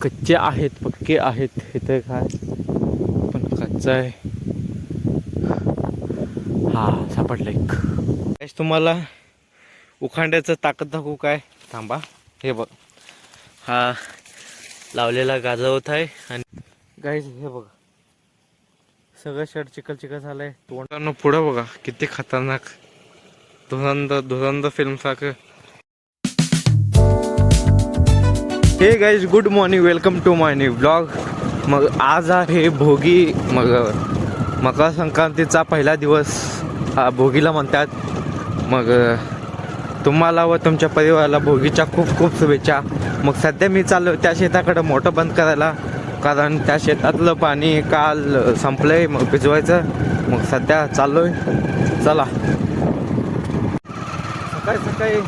कच्चे आहेत पक्के आहेत हे तर काय पण कच्चा आहे. हा सापडलं एक. तुम्हाला उखांड्याचं ताकद दाखवू काय? थांबा. हे बघ, हा लावलेला गाजवत आहे आणि गाईज हे बघा सगळं शर्ट चिखल चिखल झालंय. तोंडानं पुढं बघा किती खतरनाक धुरंध फिल्म सारखं. Hey guys good morning, welcome to my new blog. मग आज आहे भोगी. मग मकर संक्रांतीचा पहिला दिवस हा भोगीला म्हणतात. मग तुम्हाला व तुमच्या परिवाराला भोगीच्या खूप खूप शुभेच्छा. मग सध्या मी चाललो त्या शेताकडं मोटर बंद करायला, कारण त्या शेतातलं पाणी काल संपलंय. मग भिजवायचं. मग सध्या चाललोय. चला. सकाळी सकाळी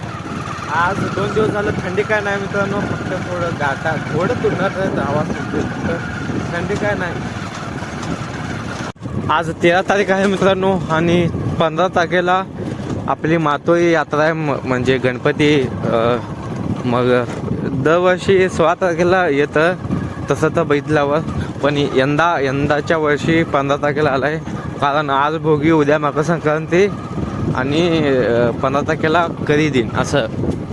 आज 2 दिवस झालं थंडी काय नाही मित्रांनो. फक्त थोडं गाटा थोडं तुरणार आवाज थंडी काय नाही. आज 13 तारीख आहे मित्रांनो आणि 15 तारखेला आपली मातोळी यात्रा आहे. म्हणजे गणपती. मग दरवर्षी 16 तारखेला येतं तसं तर बघितल्यावर, पण यंदाच्या वर्षी 15 तारखेला आला आहे. कारण आज भोगी, उद्या मकर संक्रांती आणि 15 तारखेला करी दिन असं.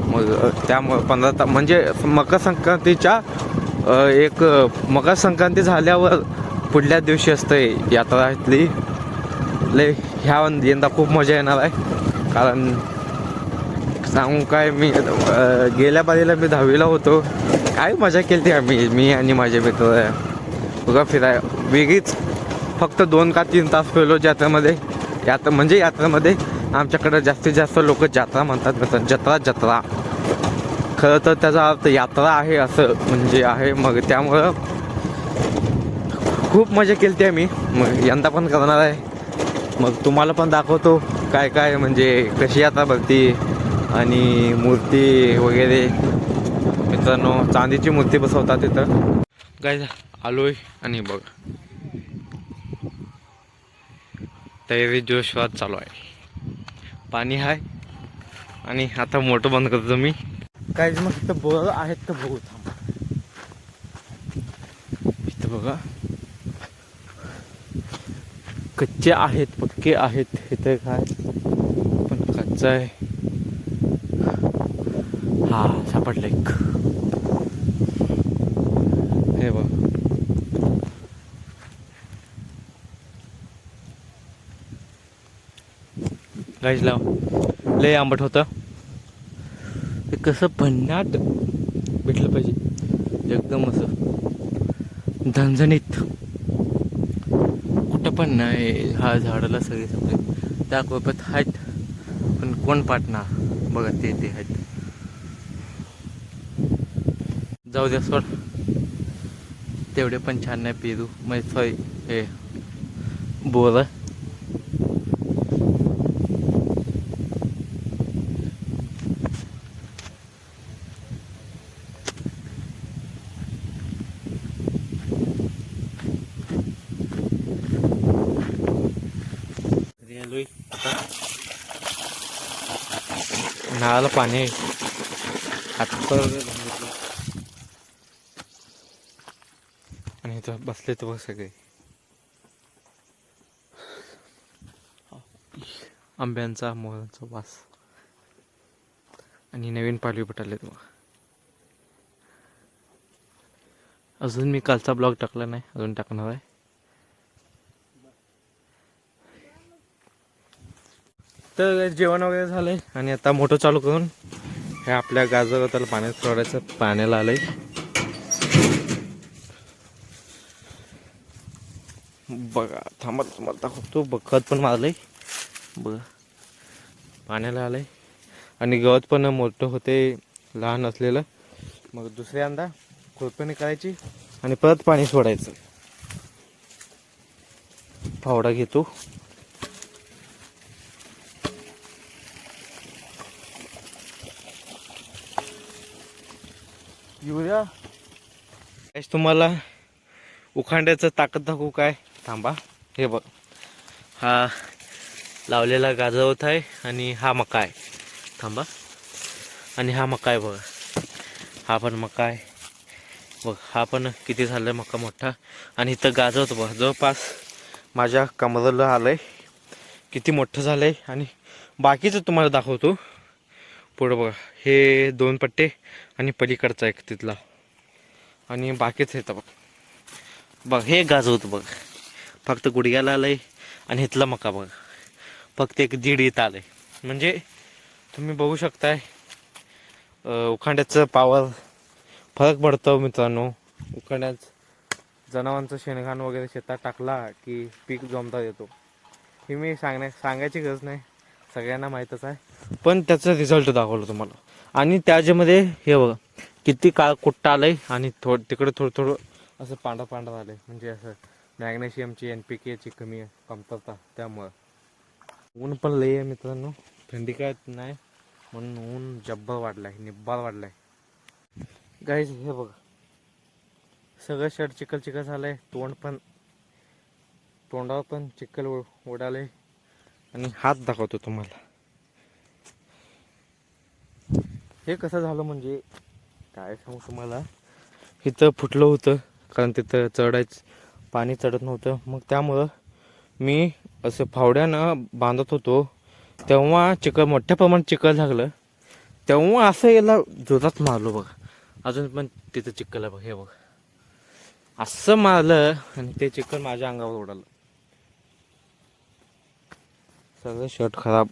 मग त्यामुळं 15 म्हणजे मकर संक्रांतीच्या मकर संक्रांती झाल्यावर पुढल्या दिवशी असते यात्रा इथली. लय यंदा खूप मजा येणार आहे. कारण सांगू काय, मी गेल्या बारीला मी 10वीला होतो. काय मजा केली आम्ही, मी आणि माझे मित्र. बघा फिराय वेगळीच. फक्त 2 का 3 तास फिरलो यात्रेमध्ये. यात्रेमध्ये आमच्याकडे जास्तीत जास्त लोक जत्रा म्हणतात. जत्रा खरं तर त्याचा अर्थ यात्रा आहे असं म्हणजे आहे. मग त्यामुळं खूप मजा केली आम्ही. मग यंदा पण करणार आहे. मग तुम्हाला पण दाखवतो काय काय म्हणजे कशी यात्रा भरती आणि मूर्ती वगैरे. मित्रांनो चांदीची मूर्ती बसवतात तिथं. काय आलोय आणि बघ तयारी जोशवात चालू आहे. पाणी आहे आणि आता मोटर बंद करतो मी. काय मग इथं बोर आहेत तर बघू. थांबा. इथं बघा कच्चे आहेत पक्के आहेत हे तर काय पण कच्चा आहे. हा सापडलं एक. हे बघ गाईज लाव. लय आंबट होतं. ते कसं भन्नाट भेटलं पाहिजे एकदम असं झणझणीत. कुठं पण नाही. हा झाडाला सगळे त्या कोपऱ्यात आहेत पण कोण पाटणार. बघा ते आहेत. जाऊ द्या सोड. तेवढे पण छान नाही. पेरू म्हणजे हे बोर. नळाला पाणी आणि इथं बसले तर बघ सगळे. आंब्यांचा मोहरांचा वास आणि नवीन पालवी पटाले. अजून मी कालचा ब्लॉग टाकला नाही, अजून टाकणार आहे. तर जेवण वगैरे झालंय आणि आता मोटर चालू करून हे आपल्या गाजर पाण्यात सोडायचं. पाण्याला आलंय बघा. थांबा तुम्हाला दाखवतो. खत पण मारलंय बघा. पाण्याला आलंय आणि गवत पण मोठं होते लहान असलेलं. मग दुसऱ्यांदा खुरपणी करायची आणि परत पाणी सोडायचं. फावडा घेतो. युरिया. तुम्हाला उखांड्याचं ताकद दाखवू काय? थांबा. हे बघ, हा लावलेला गाजवत आहे आणि हा मका आहे. थांबा. आणि हा मका आहे बघा. हा पण मका आहे. बघ हा पण किती झालं मका मोठा. आणि इथं गाजवतो बघ, जवळपास माझ्या कमरेला आलं आहे. किती मोठं झालं आहे. आणि बाकीचं तुम्हाला दाखवतो पुढं बघा. हे 2 पट्टे आणि पलीकडचा एक तिथला. आणि बाकीच येतं बघ. बघ हे गाजवतो बघ, फक्त गुडघ्याला आलं आहे. आणि इथला मका बघ फक्त एक दीड इथं आलं आहे. म्हणजे तुम्ही बघू शकताय उखांड्याचं पावर फरक पडतो मित्रांनो. उखांड्याच जनावरांचं शेणघाण वगैरे शेतात टाकला की पीक जोमता येतो. हे मी सांगायची गरज नाही, सगळ्यांना माहीतच आहे. पण त्याचा रिझल्ट दाखवलं तुम्हाला. आणि त्याच्यामध्ये हे बघा किती काळ कुट्टा आलं आहे. आणि तिकडं थोडं थोडं असं पांढरं पांढरं आलं आहे. म्हणजे असं मॅग्नेशियमची NPKची कमतरता त्यामुळं. ऊन पण लई आहे मित्रांनो, थंडी काय नाही म्हणून ऊन जब्बर वाढलाय, निब्बार वाढलाय. गाईज हे बघा सगळं शर्ट चिखल चिखल झालंय. तोंडावर पण चिखल उडाले. आणि हात दाखवतो तुम्हाला. हे कसं झालं म्हणजे काय सांगू तुम्हाला. इथं फुटलं होतं कारण तिथं पाणी चढत नव्हतं. मग त्यामुळं मी असं फावड्यानं बांधत होतो, तेव्हा चिखल मोठ्या प्रमाणात चिखल लागलं. तेव्हा असं याला जोरात मारलो बघा. अजून पण तिथं चिखल आहे बघ, हे बघ असं मारलं आणि ते चिखल माझ्या अंगावर उडालं. सगळं शर्ट खराब.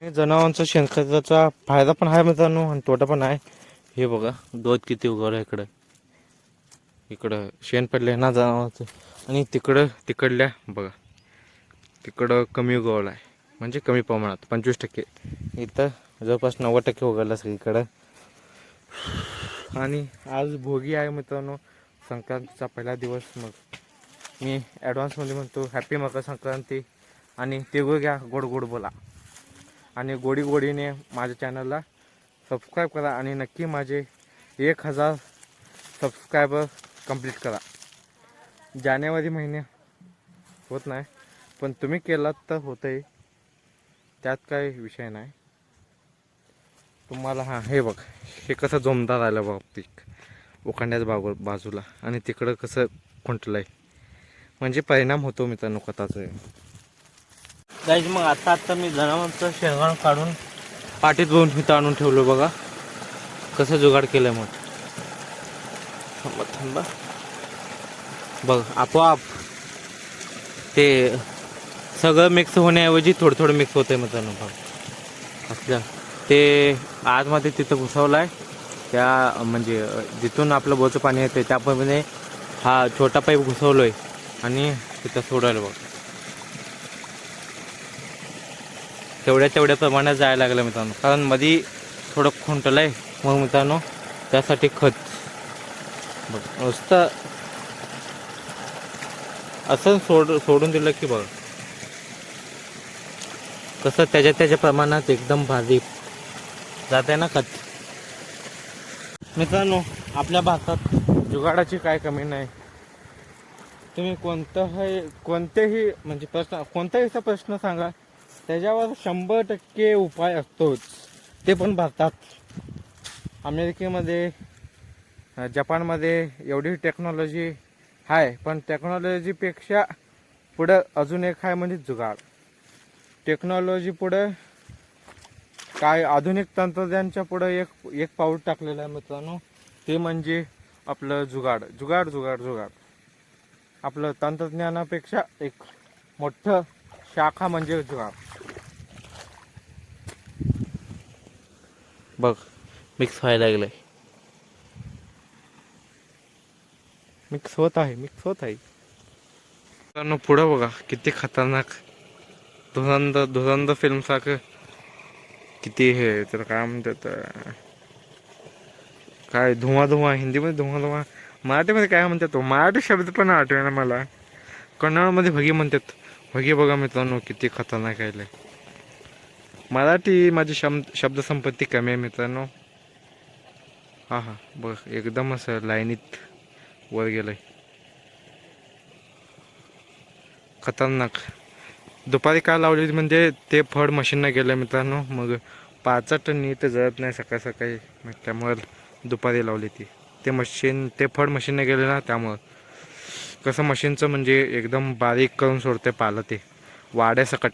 जनावरांचा शेणखताचा फायदा पण आहे मित्रांनो आणि तोटा पण आहे. हे बघा दूध किती उगवलं इकडं. इकडं शेण पडले ना जनावरांचं. आणि तिकडल्या बघा तिकडं कमी उगवलं आहे, म्हणजे कमी प्रमाणात 25%. इथं जवळपास 90% उगवलं सगळीकडं. आणि आज भोगी आहे मित्रांनो, संक्रांतीचा पहिला दिवस. मग मी ॲडव्हान्समध्ये म्हणतो हॅपी मकर संक्रांती. आणि तिळगुळ घ्या, गोड गोड बोला. आणि गोडीने माझ्या चॅनलला सबस्क्राईब करा. आणि नक्की माझे 1000 सबस्क्रायबर कंप्लीट करा. जानेवारी महिने होत नाही, पण तुम्ही केलात तर होतंय, त्यात काही विषय नाही. तुम्हाला हे बघ हे कसं जोमदार आलं बघ पीक उखांड्याच बाजूला. आणि तिकडं कसं खुंटलं आहे, म्हणजे परिणाम होतो मित्रांनो खताचं. गाईज मग आता मी जनावरांचं शेणघाण काढून पाठीत बघून इथं आणून ठेवलं बघा. कसं जुगाड केलं मग थांबा बघ. आपोआप ते सगळं मिक्स होण्याऐवजी थोडं थोडं मिक्स होतंय मित्रांनो बघ. असल्या ते आतमध्ये तिथं घुसवलं आहे. त्या म्हणजे जिथून आपलं बोचं पाणी येतं त्याप्रमाणे हा छोटा पाईप घुसवलो आहे आणि तिथं सोडायला बघ. तेवढ्या प्रमाणात जायला लागलं मित्रांनो, कारण मध्ये थोडं खुंटलं आहे. मग मित्रांनो त्यासाठी खत बघ नुसतं असं सोडून दिलं की बघ कसं त्याच्या प्रमाणात एकदम भाजी जाते ना खत. मित्रांनो आपल्या भारतात जुगाडाची काय कमी नाही. तुम्ही कोणतेही म्हणजे कोणताही प्रश्न सांगा, त्याच्यावर 100% उपाय असतोच. ते पण भारतात. अमेरिकेमध्ये जपानमध्ये एवढी टेक्नॉलॉजी आहे, पण टेक्नॉलॉजीपेक्षा पुढं अजून एक आहे म्हणजे जुगाड. टेक्नॉलॉजी पुढं काय आधुनिक तंत्रज्ञानच्या पुढं एक पाऊल टाकलेलं आहे मित्रांनो, ते म्हणजे आपलं जुगाड. आपलं तंत्रज्ञानापेक्षा एक मोठं शाखा म्हणजे जुगाड. बघ मिक्स व्हायला लागलंय, मिक्स होत आहे मित्रांनो. पुढं बघा किती खतरनाक धुरंधर फिल्म सारखं किती हे तर काय म्हणतात, काय धुवा हिंदीमध्ये धुवा मराठीमध्ये काय म्हणतात तो मराठी शब्द पण आठवेना मला. कन्नडमध्ये भगी म्हणतात. भगी बघा मित्रांनो किती खतरनाक आहे. मराठी माझी शब्दसंपत्ती कमी आहे मित्रांनो. हा बघ एकदम असं लाईनीत वर गेलंय, खतरनाक. दुपारी काय लावली म्हणजे ते फळ मशीननं गेलं मित्रांनो. मग पाचट नीट जळत नाही सकाळी सकाळी, मग त्यामुळे दुपारी लावली ती. ते मशीन, ते फड मशीनने गेले ना, त्यामुळं कसं मशीनचं म्हणजे एकदम बारीक करून सोडते पालं, ते वाड्यासकट.